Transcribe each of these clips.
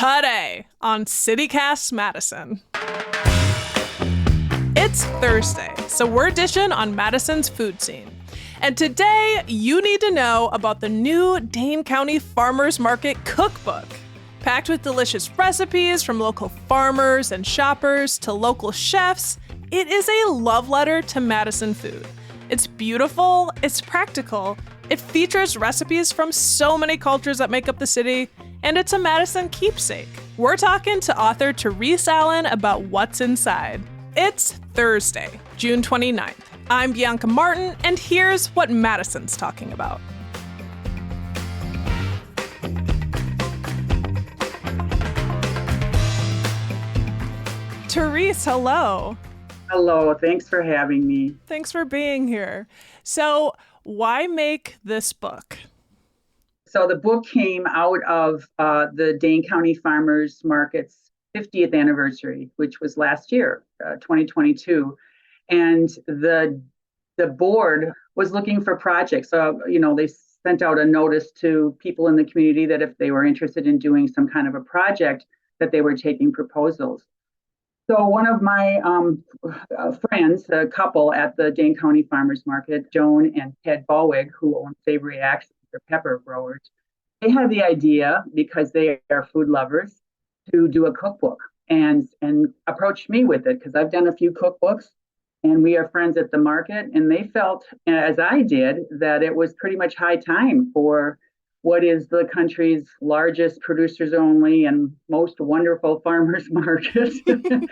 today on CityCast Madison. It's Thursday, so we're dishing on Madison's food scene. And today, you need to know about the new Dane County Farmers Market cookbook. Packed with delicious recipes from local farmers and shoppers to local chefs, it is a love letter to Madison food. It's beautiful, it's practical, it features recipes from so many cultures that make up the city, and it's a Madison keepsake. We're talking to author Therese Allen about what's inside. It's Thursday, June 29th. I'm Bianca Martin, and here's what Madison's talking about. Therese, hello. Hello, thanks for having me. Thanks for being here. So, why make this book? So the book came out of the Dane County Farmers Market's 50th anniversary, which was last year, 2022. And the board was looking for projects. So, they sent out a notice to people in the community that if they were interested in doing some kind of a project, that they were taking proposals. So one of my friends, a couple at the Dane County Farmers Market, Joan and Ted Bowig, who own Savory Actions, they're pepper growers, they had the idea, because they are food lovers, to do a cookbook and approached me with it, because I've done a few cookbooks and we are friends at the market. And they felt, as I did, that it was pretty much high time for what is the country's largest producers only and most wonderful farmers market to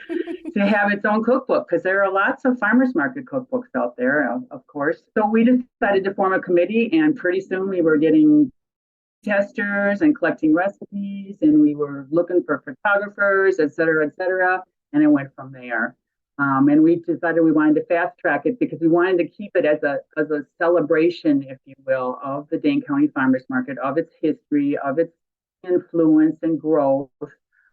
have its own cookbook, because there are lots of farmers market cookbooks out there, of course. So we decided to form a committee, and pretty soon we were getting testers and collecting recipes, and we were looking for photographers, et cetera, and it went from there. And we decided we wanted to fast track it because we wanted to keep it as a celebration, if you will, of the Dane County Farmers Market, of its history, of its influence and growth.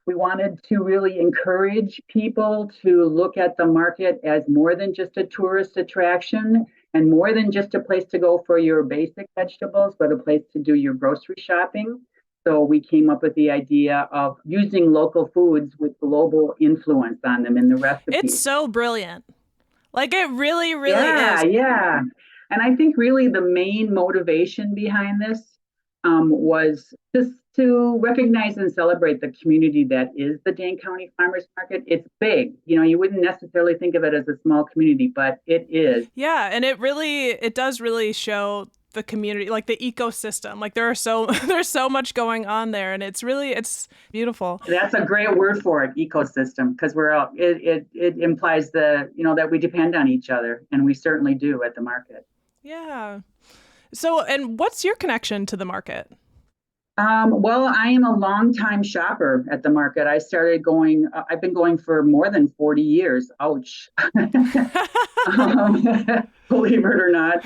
We wanted to really encourage people to look at the market as more than just a tourist attraction and more than just a place to go for your basic vegetables, but a place to do your grocery shopping. So we came up with the idea of using local foods with global influence on them in the recipes. It's so brilliant. Like, it really is. Yeah. And I think really the main motivation behind this was just to recognize and celebrate the community that is the Dane County Farmers Market. It's big. You wouldn't necessarily think of it as a small community, but it is. Yeah, and it does really show the community, like the ecosystem. Like there's so much going on there, and it's beautiful. That's a great word for it, ecosystem, because it implies that we depend on each other, and we certainly do at the market. Yeah. So, and what's your connection to the market? Well, I am a longtime shopper at the market. I started going, I've been going for more than 40 years. Ouch. Believe it or not.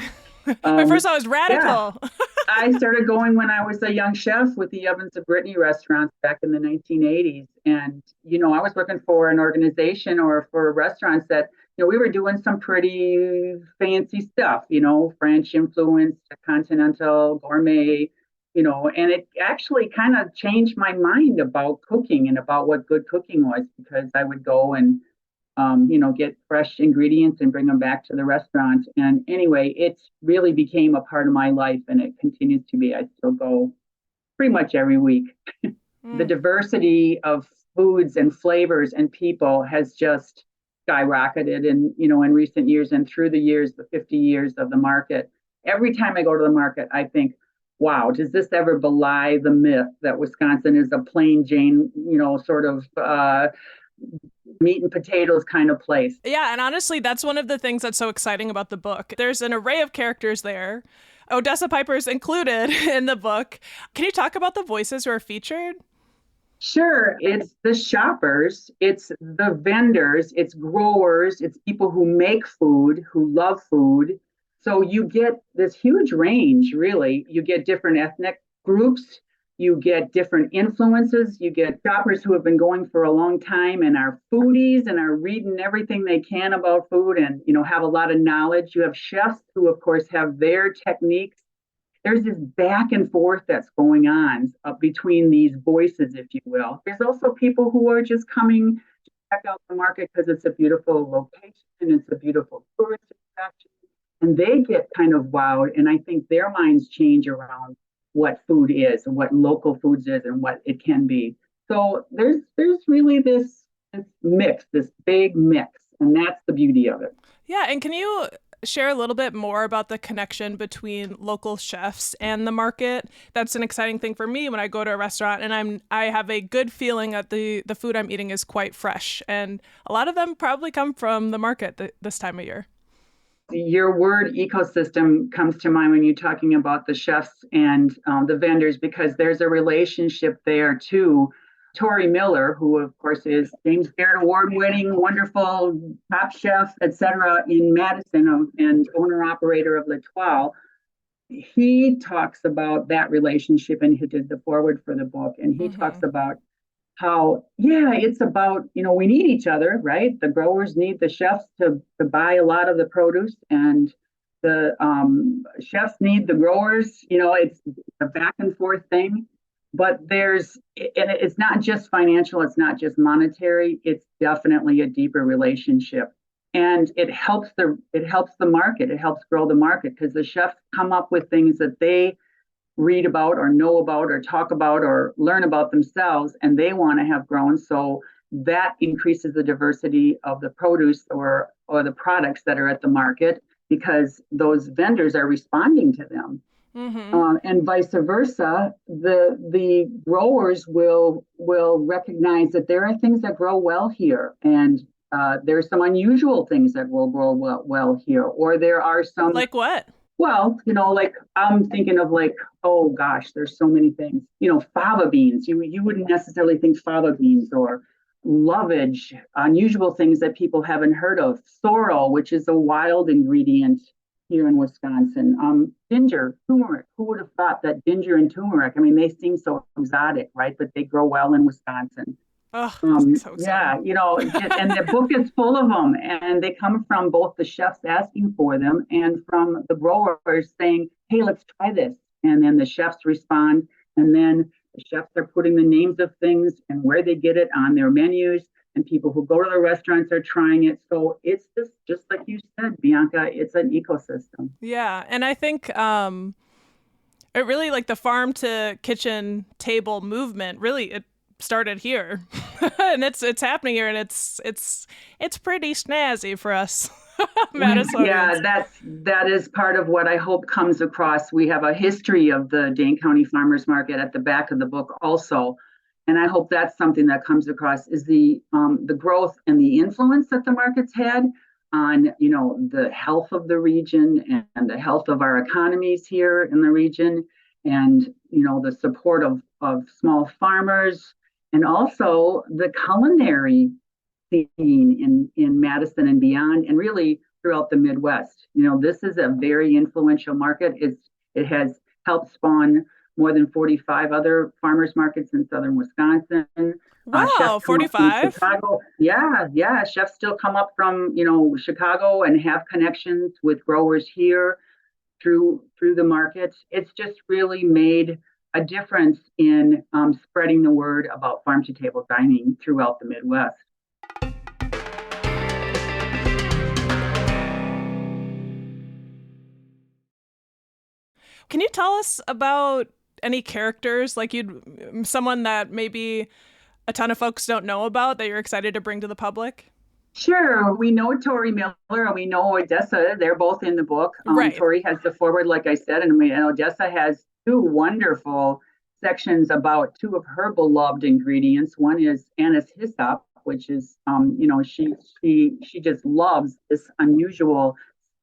My first thought was radical. Yeah. I started going when I was a young chef with the Ovens of Brittany restaurants back in the 1980s. And, I was working for an organization or for restaurants that, we were doing some pretty fancy stuff, French influenced, continental, gourmet, and it actually kind of changed my mind about cooking and about what good cooking was, because I would go and get fresh ingredients and bring them back to the restaurant. And anyway, it really became a part of my life, and it continues to be. I still go pretty much every week. The diversity of foods and flavors and people has just skyrocketed in recent years and through the years, the 50 years of the market. Every time I go to the market, I think, wow, does this ever belie the myth that Wisconsin is a plain Jane, sort of meat and potatoes kind of place? Yeah, and honestly, that's one of the things that's so exciting about the book. There's an array of characters there. Odessa Piper's included in the book. Can you talk about the voices who are featured? Sure. It's the shoppers, it's the vendors, it's growers, it's people who make food, who love food. So you get this huge range, really. You get different ethnic groups. You get different influences. You get shoppers who have been going for a long time and are foodies and are reading everything they can about food and, have a lot of knowledge. You have chefs who, of course, have their techniques there's this back and forth that's going on between these voices, if you will. There's also people who are just coming to check out the market because it's a beautiful location, it's a beautiful tourist attraction, and they get kind of wowed. And I think their minds change around what food is and what local foods is and what it can be. So there's really this mix, this big mix, and that's the beauty of it. Yeah, and can you share a little bit more about the connection between local chefs and the market? That's an exciting thing for me when I go to a restaurant and I have a good feeling that the food I'm eating is quite fresh, and a lot of them probably come from the market this time of year. Your word ecosystem comes to mind when you're talking about the chefs and the vendors, because there's a relationship there too. Tori Miller, who of course is James Beard award-winning, wonderful top chef, etc., in Madison, and owner operator of L'Etoile, he talks about that relationship, and he did the forward for the book, and he talks about how, yeah, it's about, we need each other, right? The growers need the chefs to buy a lot of the produce, and the chefs need the growers. It's a back and forth thing. But it's not just financial, it's not just monetary, it's definitely a deeper relationship. And it helps the market, it helps grow the market, because the chefs come up with things that they read about or know about or talk about or learn about themselves, and they want to have grown. So that increases the diversity of the produce or the products that are at the market, because those vendors are responding to them. And vice versa, the growers will recognize that there are things that grow well here, and there's some unusual things that will grow well here, or there are some. Like what? Well, like I'm thinking of, like, oh gosh, there's so many things. Fava beans. You wouldn't necessarily think fava beans, or lovage, unusual things that people haven't heard of. Sorrel, which is a wild ingredient here in Wisconsin. Ginger, turmeric. Who would have thought that ginger and turmeric? I mean, they seem so exotic, right? But they grow well in Wisconsin. Oh, so yeah, and the book is full of them, and they come from both the chefs asking for them and from the growers saying, hey, let's try this. And then the chefs respond, and then the chefs are putting the names of things and where they get it on their menus, and people who go to the restaurants are trying it. So it's just like you said, Bianca, it's an ecosystem. Yeah, and I think it really, like, the farm to kitchen table movement, really it started here. And it's happening here, and it's pretty snazzy for us Madisonians. Yeah, that is part of what I hope comes across. We have a history of the Dane County Farmers Market at the back of the book also, and I hope that's something that comes across, is the growth and the influence that the market's had on the health of the region and the health of our economies here in the region, and the support of small farmers, and also the culinary scene in Madison and beyond, and really throughout the Midwest. This is a very influential market. It has helped spawn more than 45 other farmers markets in southern Wisconsin. Wow, 45? Chicago. Yeah. Chefs still come up from Chicago and have connections with growers here through the market. It's just really made a difference in spreading the word about farm to table dining throughout the Midwest. Can you tell us about any characters, like someone that maybe a ton of folks don't know about that you're excited to bring to the public? Sure. We know Tori Miller and we know Odessa. They're both in the book. Right. Tori has the forward, like I said, and Odessa has two wonderful sections about two of her beloved ingredients. One is anise hyssop, which is, she just loves this unusual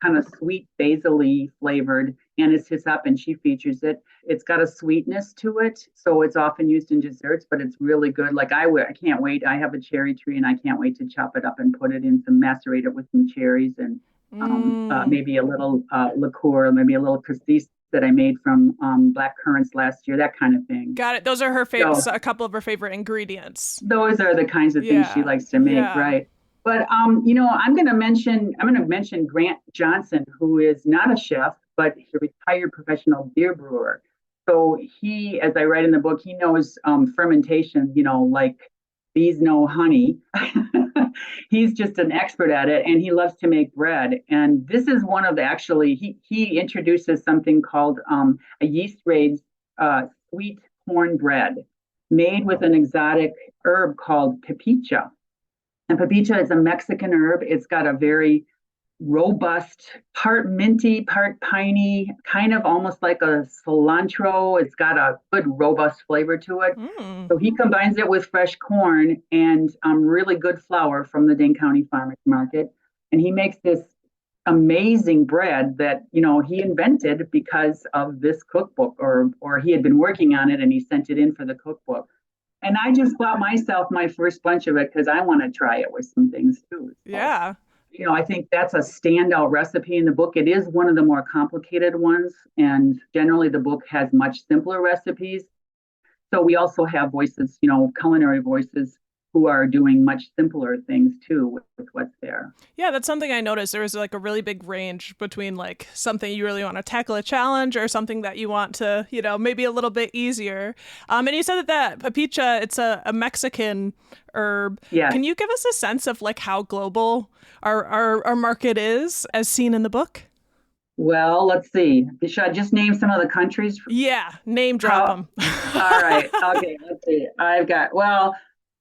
kind of sweet basil-y flavored anise hyssop, and she features it. It's got a sweetness to it, so it's often used in desserts, but it's really good. Like I can't wait. I have a cherry tree, and I can't wait to chop it up and put it in macerate it with some cherries and maybe a little liqueur, maybe a little cassis that I made from black currants last year, that kind of thing. Got it. Those are her favorite, a couple of her favorite ingredients. Those are the kinds of things she likes to make, right? But I'm going to mention Grant Johnson, who is not a chef, but he's a retired professional beer brewer. So he, as I write in the book, he knows fermentation, like bees know honey. He's just an expert at it, and he loves to make bread. And this is one of the actually, he introduces something called a yeast raised sweet corn bread made with an exotic herb called pipicha. And pipicha is a Mexican herb. It's got a very robust, part minty, part piney, kind of almost like a cilantro. It's got a good, robust flavor to it. So he combines it with fresh corn and really good flour from the Dane County Farmers Market. And he makes this amazing bread that, he invented because of this cookbook, or he had been working on it and he sent it in for the cookbook. And I just bought myself my first bunch of it because I want to try it with some things too. So, Yeah. I think that's a standout recipe in the book. It is one of the more complicated ones. And generally the book has much simpler recipes. So we also have voices, culinary voices who are doing much simpler things too with what's there. Yeah, that's something I noticed. There was like a really big range between like something you really want to tackle a challenge or something that you want to, maybe a little bit easier. And you said that papicha, it's a Mexican herb. Yeah. Can you give us a sense of like how global our market is as seen in the book? Well, let's see. Should I just name some of the countries? Yeah, name drop them. All right. Okay, let's see. I've got,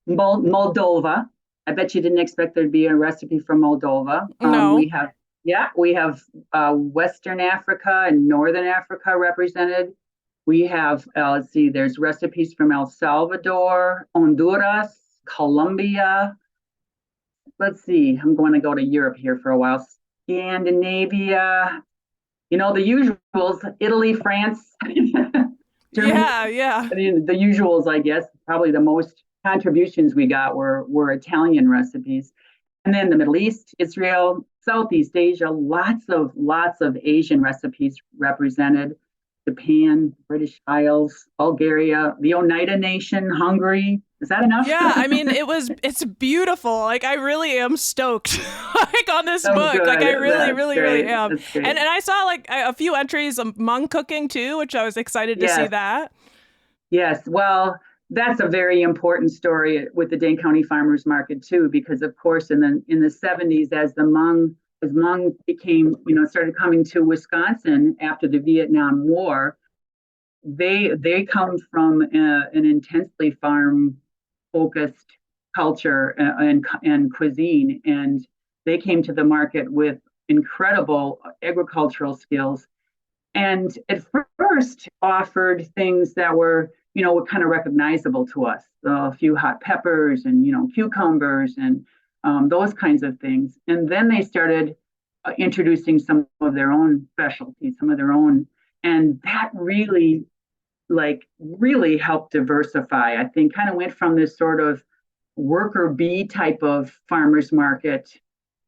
Moldova. I bet you didn't expect there'd be a recipe from Moldova. No. We have Western Africa and Northern Africa represented. We have, let's see, there's recipes from El Salvador, Honduras, Colombia. Let's see, I'm going to go to Europe here for a while. Scandinavia, the usuals, Italy, France. Germany. Yeah. I mean, the usuals, I guess, probably the most contributions we got were Italian recipes. And then the Middle East, Israel, Southeast Asia, lots of Asian recipes represented. Japan, British Isles, Bulgaria, the Oneida Nation, Hungary. Is that enough? Yeah, I mean, it's beautiful. Like, I really am stoked like on this book. Good. Like, I really, That's really, great. really am. And I saw like a few entries of Hmong cooking too, which I was excited to see that. Yes, well, that's a very important story with the Dane County Farmers Market too, because of course in the 70s, as Hmong became, started coming to Wisconsin after the Vietnam War, they come from an intensely farm focused culture and cuisine, and they came to the market with incredible agricultural skills, and at first offered things that were kind of recognizable to us, a few hot peppers and cucumbers and those kinds of things, and then they started introducing some of their own specialties, some of their own, and that really helped diversify. I think kind of went from this sort of worker bee type of farmers market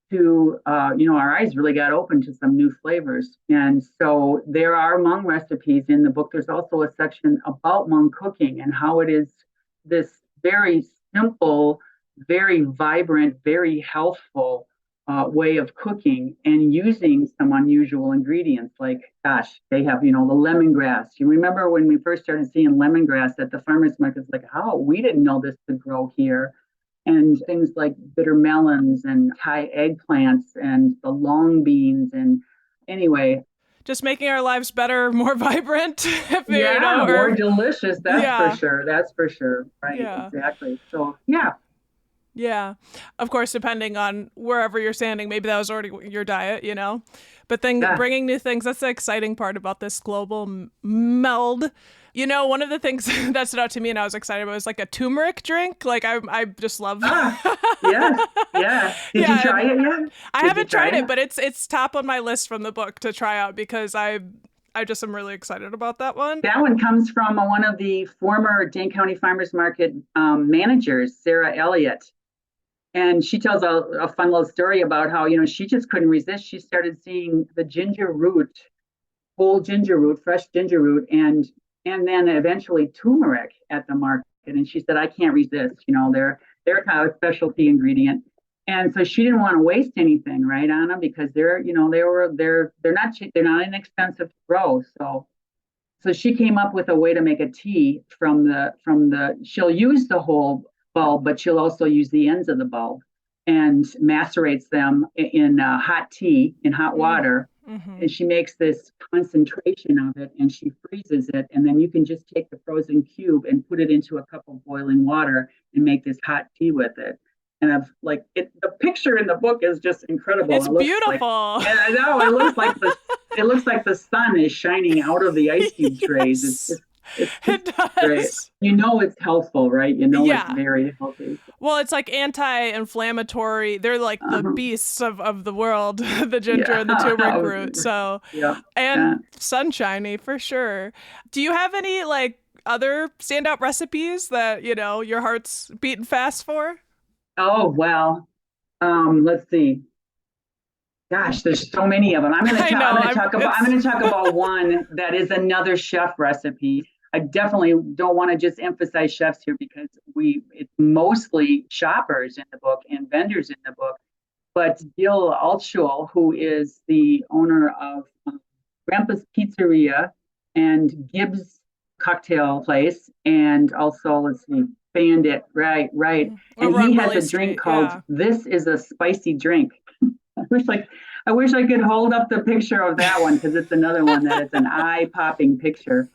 to, our eyes really got open to some new flavors. And so there are Hmong recipes in the book. There's also a section about Hmong cooking and how it is this very simple, very vibrant, very healthful way of cooking and using some unusual ingredients. Like, gosh, they have, the lemongrass. You remember when we first started seeing lemongrass at the farmers markets, like, we didn't know this could grow here. And things like bitter melons and Thai eggplants and the long beans. And anyway, just making our lives better, more vibrant. More delicious. That's for sure. Right. Yeah. Exactly. So, yeah. Yeah. Of course, depending on wherever you're standing, maybe that was already your diet, but then bringing new things, that's the exciting part about this global meld. One of the things that stood out to me and I was excited about was like a turmeric drink. Like I just love. Yes. Yeah. Did you try it yet? I haven't tried it, but it's top on my list from the book to try out because I just am really excited about that one. That one comes from one of the former Dane County Farmers Market managers, Sarah Elliott. And she tells a fun little story about how, she just couldn't resist. She started seeing the whole ginger root, fresh ginger root, and then eventually turmeric at the market. And she said, I can't resist. They're kind of a specialty ingredient. And so she didn't want to waste anything, right, Anna? Because they're not inexpensive to grow. So she came up with a way to make a tea from the she'll use the whole bulb, but she'll also use the ends of the bulb and macerates them in hot tea in hot water. Mm-hmm. And she makes this concentration of it and she freezes it. And then you can just take the frozen cube and put it into a cup of boiling water and make this hot tea with it. And I've like it. The picture in the book is just incredible. It's It looks beautiful. and I know it looks like the sun is shining out of the ice cube trays. Yes, It's it great. does. You know it's healthful, right? You know it's Yeah. very healthy. Well, it's like anti-inflammatory. They're like the beasts of the world, the ginger and the turmeric root. So, Yeah. and sunshiny for sure. Do you have any like other standout recipes that, your heart's beating fast for? Oh, well, let's see. Gosh, there's so many of them. I'm going to talk about one that is another chef recipe. I definitely don't want to just emphasize chefs here because it's mostly shoppers in the book and vendors in the book. But Gil Altschul, who is the owner of Grandpa's Pizzeria and Gibbs Cocktail Place, and also, let's see, Bandit, right. And he has a drink called This is a Spicy Drink. I wish I could hold up the picture of that one because it's another one that it's an eye-popping picture.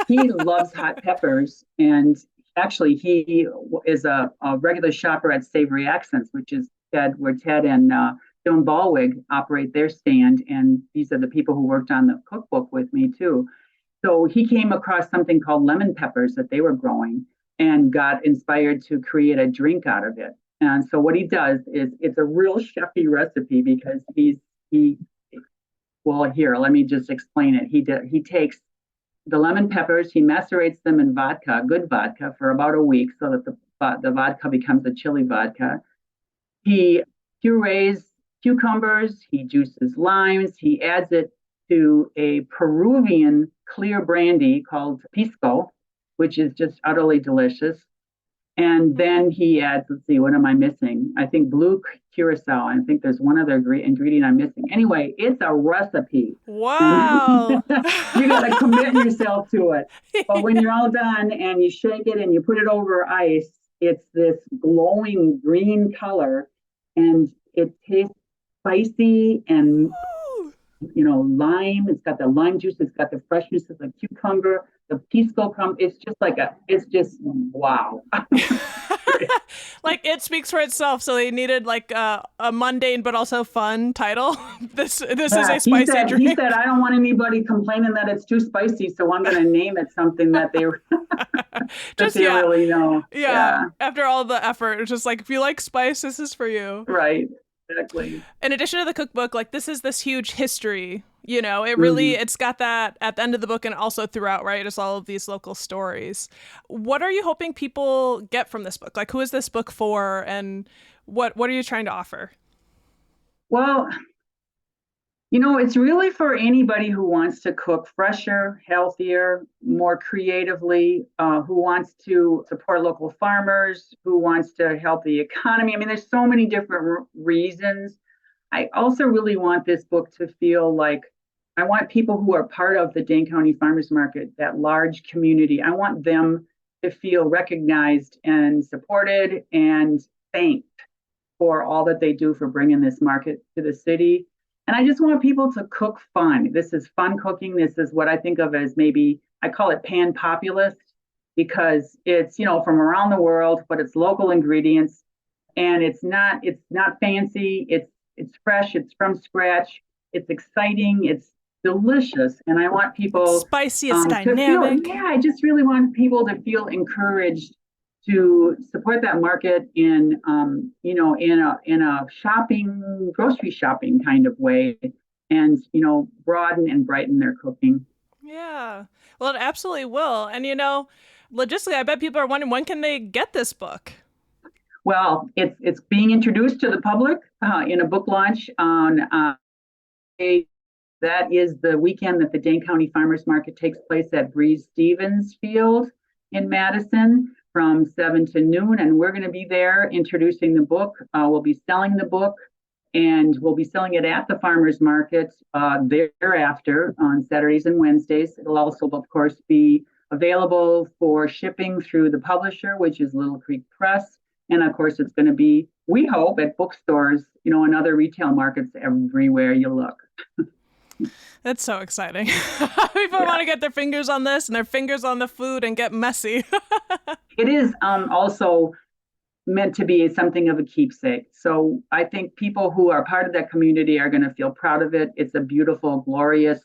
He loves hot peppers, and actually he is a regular shopper at Savory Accents, which is where Ted and Joan Ballwig operate their stand, and these are the people who worked on the cookbook with me too. So he came across something called lemon peppers that they were growing and got inspired to create a drink out of it. And so what he does is it's a real chefy recipe because here, let me just explain it. He takes the lemon peppers, he macerates them in vodka, good vodka, for about a week so that the vodka becomes a chili vodka. He purees cucumbers, he juices limes, he adds it to a Peruvian clear brandy called pisco, which is just utterly delicious. And then he adds, let's see, what am I missing? I think blue curacao. I think there's one other ingredient I'm missing. Anyway, it's a recipe. Wow. You got to commit yourself to it. But when you're all done and you shake it and you put it over ice, it's this glowing green color and it tastes spicy and, lime. It's got the lime juice. It's got the freshness of the cucumber, the pisco crumb. It's just wow. Like it speaks for itself. So they needed like a mundane but also fun title. This is a spicy drink. He said, I don't want anybody complaining that it's too spicy, so I'm going to name it something that they really know. Yeah. After all the effort, it's just like if you like spice, this is for you. Right. Exactly. In addition to the cookbook, like this is this huge history, it really, it's got that at the end of the book and also throughout, right? It's all of these local stories. What are you hoping people get from this book? Like who is this book for and what are you trying to offer? Well, it's really for anybody who wants to cook fresher, healthier, more creatively, who wants to support local farmers, who wants to help the economy. I mean, there's so many different reasons. I also really want this book to feel like I want people who are part of the Dane County Farmers Market, that large community, I want them to feel recognized and supported and thanked for all that they do for bringing this market to the city. And I just want people to cook fun. This is fun cooking. This is what I think of as I call it pan populist because it's, from around the world, but it's local ingredients and it's not fancy. It's fresh. It's from scratch. It's exciting. It's delicious. And I want people spicy, it's dynamic. I just really want people to feel encouraged to support that market in a grocery shopping kind of way and, broaden and brighten their cooking. Yeah, well, it absolutely will. And, logistically, I bet people are wondering, when can they get this book? Well, it's being introduced to the public in a book launch on that is the weekend that the Dane County Farmers Market takes place at Breeze Stevens Field in Madison. from 7 to noon, and we're going to be there introducing the book. We'll be selling the book, and we'll be selling it at the farmers market thereafter on Saturdays and Wednesdays. It'll also, of course, be available for shipping through the publisher, which is Little Creek Press. And of course, it's going to be, we hope, at bookstores, and other retail markets everywhere you look. That's so exciting. People want to get their fingers on this and their fingers on the food and get messy. It is also meant to be something of a keepsake. So I think people who are part of that community are going to feel proud of it. It's a beautiful, glorious,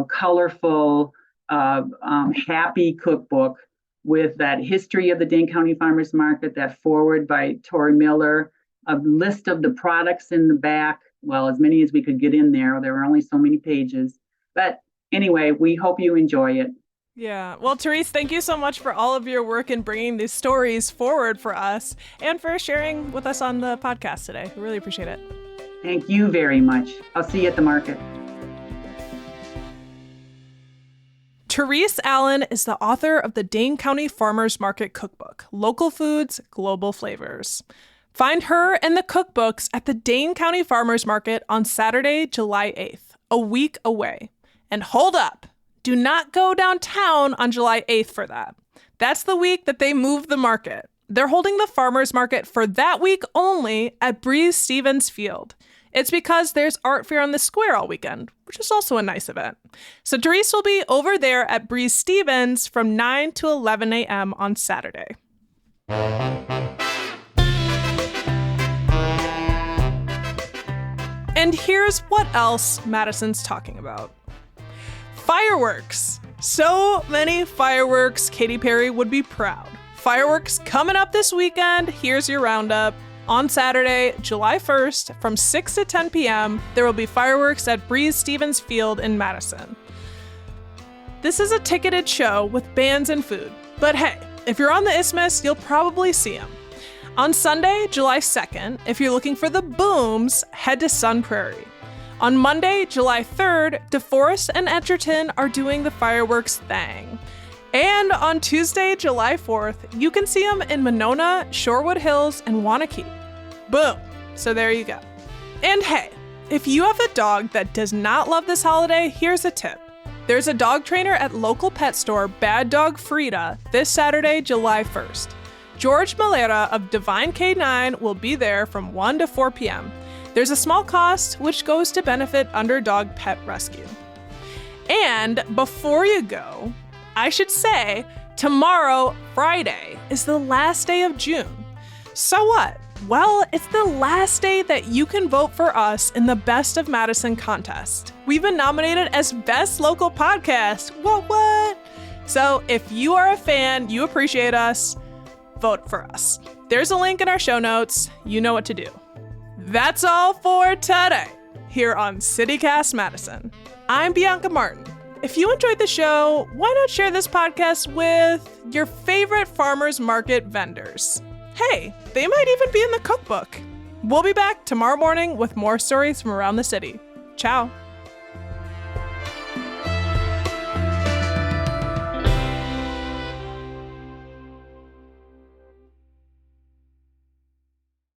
colorful, happy cookbook with that history of the Dane County Farmers Market, that foreword by Tori Miller, a list of the products in the back. Well, as many as we could get in there. There were only so many pages. But anyway, we hope you enjoy it. Yeah. Well, Therese, thank you so much for all of your work in bringing these stories forward for us and for sharing with us on the podcast today. We really appreciate it. Thank you very much. I'll see you at the market. Therese Allen is the author of the Dane County Farmers Market Cookbook, Local Foods, Global Flavors. Find her and the cookbooks at the Dane County Farmers Market on Saturday, July 8th, a week away. And hold up, do not go downtown on July 8th for that. That's the week that they move the market. They're holding the farmers market for that week only at Breeze Stevens Field. It's because there's art fair on the square all weekend, which is also a nice event. So Therese will be over there at Breeze Stevens from 9 to 11 a.m. on Saturday. And here's what else Madison's talking about. Fireworks. So many fireworks, Katy Perry would be proud. Fireworks coming up this weekend. Here's your roundup. On Saturday, July 1st, from 6 to 10 p.m., there will be fireworks at Breeze Stevens Field in Madison. This is a ticketed show with bands and food. But hey, if you're on the Isthmus, you'll probably see them. On Sunday, July 2nd, if you're looking for the booms, head to Sun Prairie. On Monday, July 3rd, DeForest and Edgerton are doing the fireworks thing. And on Tuesday, July 4th, you can see them in Monona, Shorewood Hills, and Wanakee. Boom. So there you go. And hey, if you have a dog that does not love this holiday, here's a tip. There's a dog trainer at local pet store Bad Dog Frida this Saturday, July 1st. George Malera of Divine K9 will be there from 1 to 4 p.m. There's a small cost which goes to benefit Underdog Pet Rescue. And before you go, I should say tomorrow, Friday, is the last day of June. So what? Well, it's the last day that you can vote for us in the Best of Madison contest. We've been nominated as Best Local Podcast. What? So if you are a fan, you appreciate us, vote for us. There's a link in our show notes. You know what to do. That's all for today here on CityCast Madison. I'm Bianca Martin. If you enjoyed the show, why not share this podcast with your favorite farmers market vendors? Hey, they might even be in the cookbook. We'll be back tomorrow morning with more stories from around the city. Ciao.